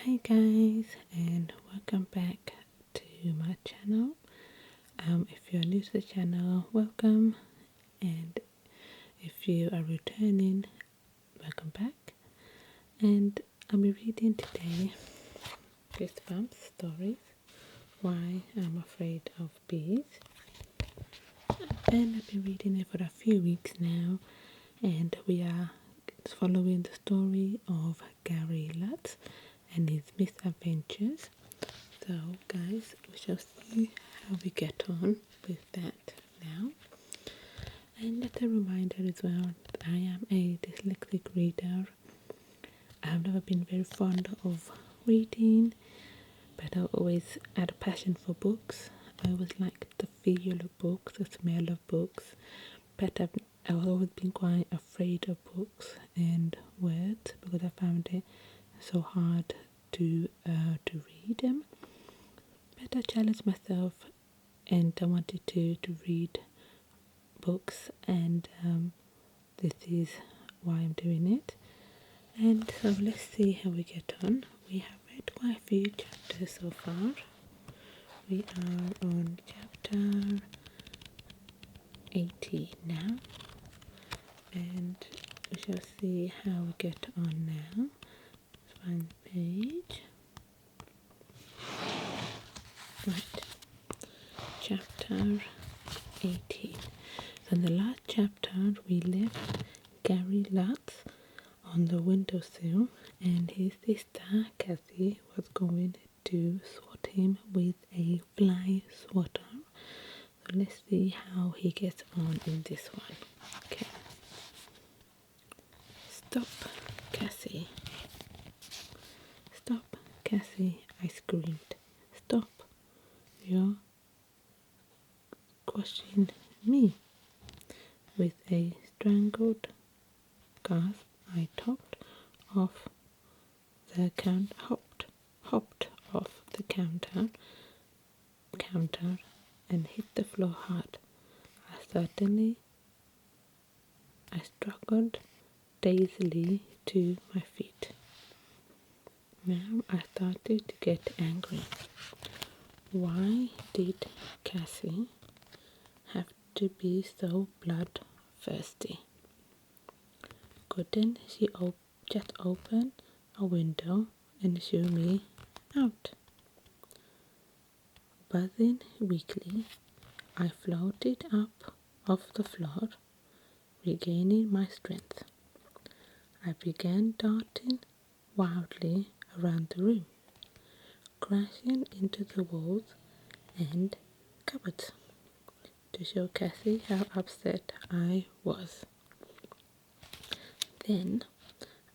Hi guys, and welcome back to my channel. If you're new to the channel, welcome, and if you are returning, welcome back. And I'll be reading today Goosebumps stories, Why I'm Afraid of Bees. And I've been reading it for a few weeks now, and we are following the story of Gary Luts and his misadventures. So guys, we shall see how we get on with that now. And as a reminder as well, I am a dyslexic reader. I've never been very fond of reading, but I always had a passion for books. I always liked the feel of books, the smell of books, but I've always been quite afraid of books and words because I found it so hard to read them. But I challenged myself and I wanted to read books, and this is why I'm doing it. And so let's see how we get on. We have read quite a few chapters so far. We are on chapter 18 now, and we shall see how we get on now. Find the page. Right, chapter 18. So in the last chapter we left Gary Luts on the windowsill, and his sister Kathy was going to swat him with a fly swatter. So let's see how he gets on in this one. Okay. Stop, Cassie. Stop, Cassie, I screamed. Stop. You're squashing me. With a strangled gasp, I hopped off the counter and hit the floor hard. I struggled dazedly to my feet. Now I started to get angry. Why did Cassie have to be so bloodthirsty? Couldn't she just open a window and shoo me out? Buzzing weakly, I floated up off the floor, regaining my strength. I began darting wildly around the room, crashing into the walls and cupboards to show Cassie how upset I was. Then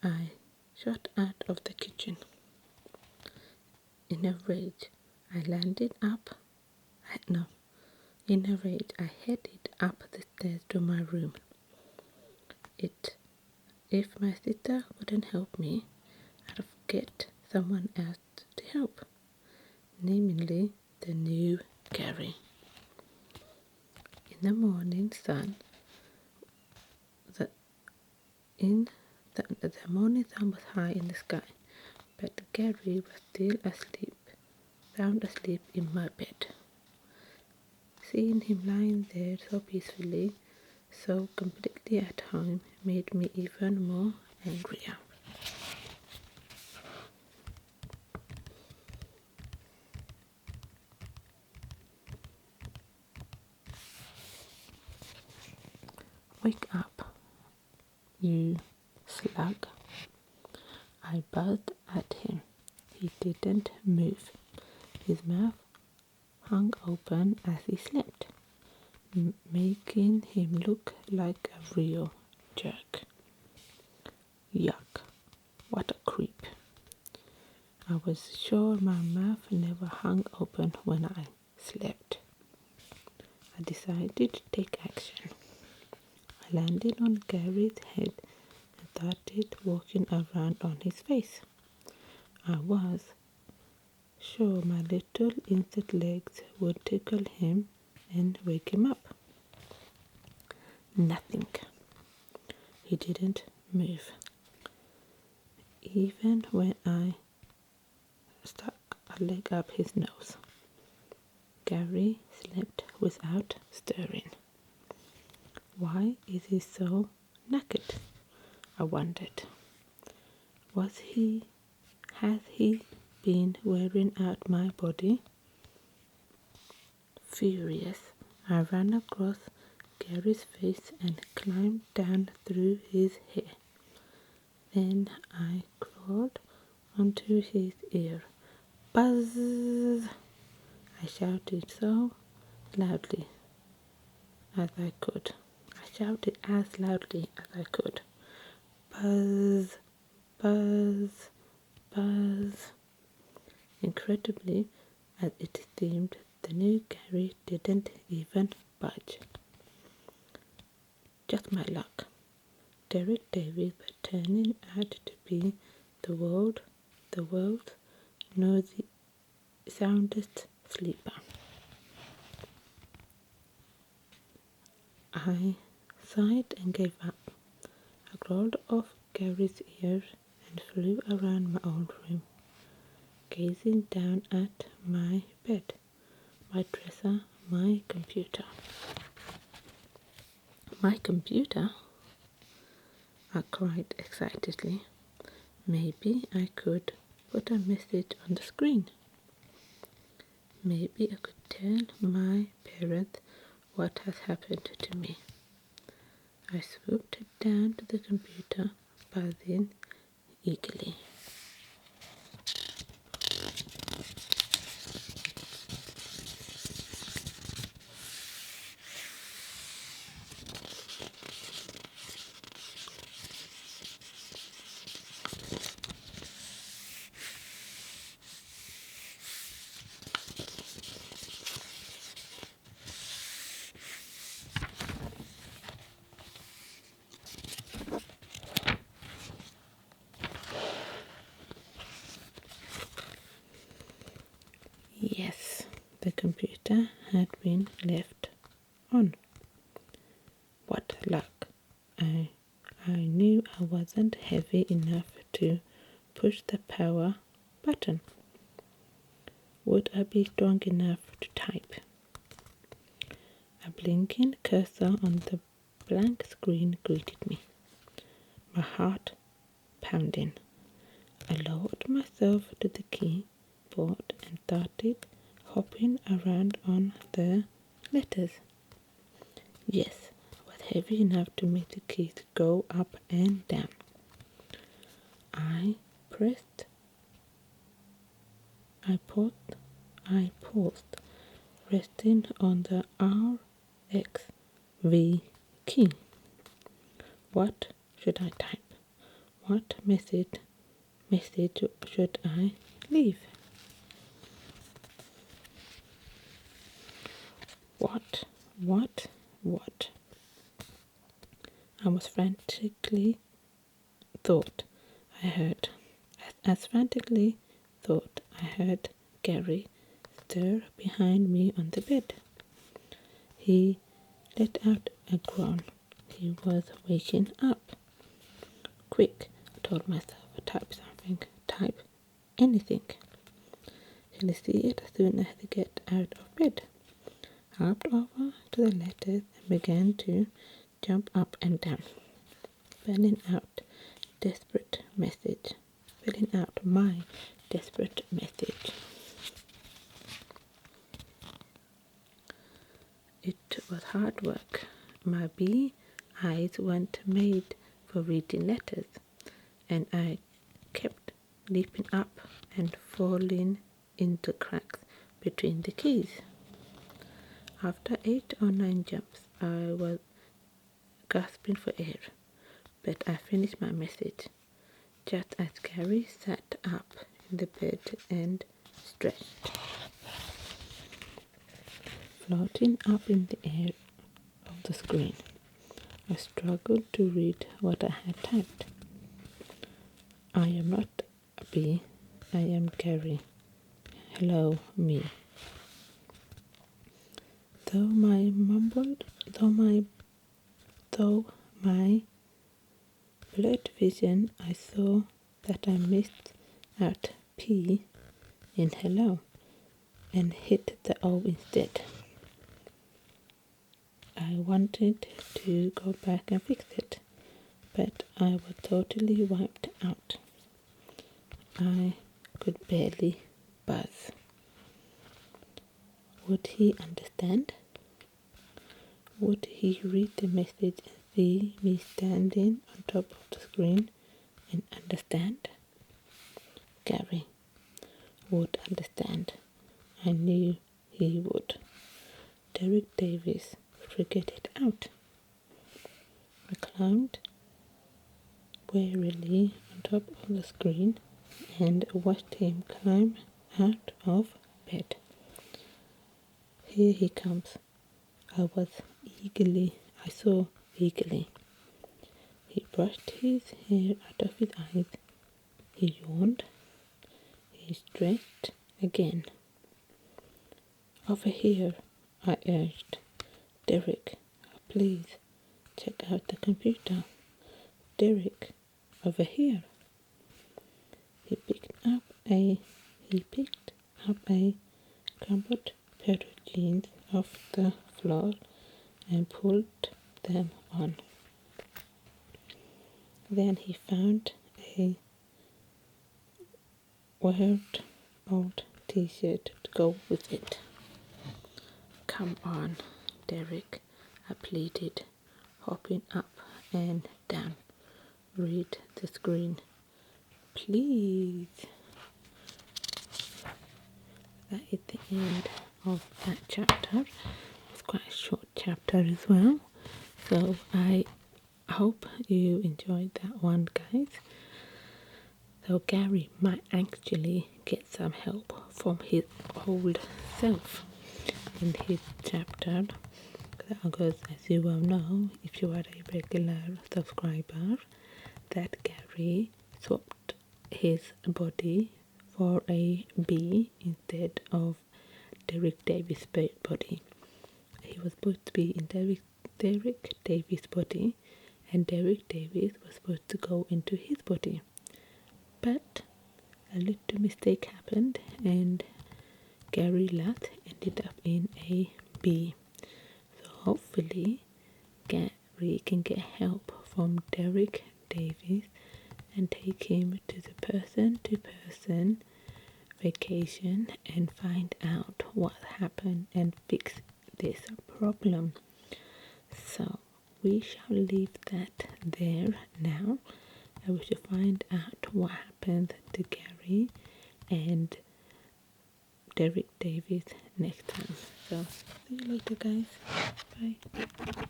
I shot out of the kitchen. In a rage, I headed up the stairs to my room. If my sister wouldn't help me, I'd get someone else to help, namely the new Gary. In the morning sun, the morning sun was high in the sky, but Gary was still sound asleep in my bed. Seeing him lying there so peacefully, so completely at home, made me even more angrier. Wake up, you slug. I buzzed at him. He didn't move. His mouth hung open as he slept, making him look like a real jerk. Yuck, what a creep. I was sure my mouth never hung open when I slept. I decided to take action. I landed on Gary's head and started walking around on his face. I was sure my little insect legs would tickle him and wake him up. Nothing. He didn't move. Even when I leg up his nose. Gary slept without stirring. Why is he so naked? I wondered. Has he been wearing out my body? Furious, I ran across Gary's face and climbed down through his hair. Then I crawled onto his ear. Buzz! I shouted so loudly as I could. Buzz! Buzz! Buzz! Incredibly, as it seemed, the new Gary didn't even budge. Just my luck. Derek Davis was turning out to be the world's noisy, soundest sleeper. I sighed and gave up. I crawled off Gary's ears and flew around my old room, gazing down at my bed, my dresser, my computer. My computer? I cried excitedly. Maybe I could put a message on the screen. Maybe I could tell my parents what has happened to me. I swooped down to the computer, buzzing eagerly. Yes, the computer had been left on. What luck. I knew I wasn't heavy enough to push the power button. Would I be strong enough to type? A blinking cursor on the blank screen greeted me, my heart pounding. I lowered myself to the keyboard and started hopping around on the letters. Yes, I was heavy enough to make the keys go up and down. I paused, resting on the RXV key. What should I type? What message should I leave? What? I was frantically thought I heard. As frantically thought I heard Gary stir behind me on the bed. He let out a groan. He was waking up. Quick, I told myself, type something, type anything. He'll see it as soon as I get out of bed. I hopped over to the letters and began to jump up and down, spelling out my desperate message. It was hard work. My bee eyes weren't made for reading letters, and I kept leaping up and falling into cracks between the keys. After 8 or 9 jumps, I was gasping for air, but I finished my message just as Gary sat up in the bed and stretched. Floating up in the air of the screen, I struggled to read what I had typed. I am not a bee, I am Gary. Hello, me. Though my blurred vision, I saw that I missed out P in hello and hit the O instead. I wanted to go back and fix it, but I was totally wiped out. I could barely buzz. Would he understand? Would he read the message and see me standing on top of the screen and understand? Gary would understand. I knew he would. Derek Davis figured it out. I climbed warily on top of the screen and watched him climb out of bed. Here he comes. I saw eagerly. He brushed his hair out of his eyes. He yawned. He stretched again. Over here, I urged. Derek, please check out the computer. Derek, over here. He picked up a crumpled pair of jeans off the floor and pulled them on. Then he found a weird old t-shirt to go with it. Come on, Derek, I pleaded, hopping up and down. Read the screen. Please. That is the end of that chapter. It's quite a short chapter as well. So I hope you enjoyed that one, guys. So Gary might actually get some help from his old self in his chapter. Because as you well know, if you are a regular subscriber, that Gary swapped his body for a bee instead of Derek Davis' body. He was supposed to be in Derek Davis' body, and Derek Davis was supposed to go into his body. But a little mistake happened, and Gary Luts ended up in a bee. So hopefully Gary can get help from Derek Davis and take him to the person-to-person vacation and find out what happened and fix this problem. So we shall leave that there now, and we shall find out what happened to Gary and Derek Davis next time. So see you later, guys. Bye.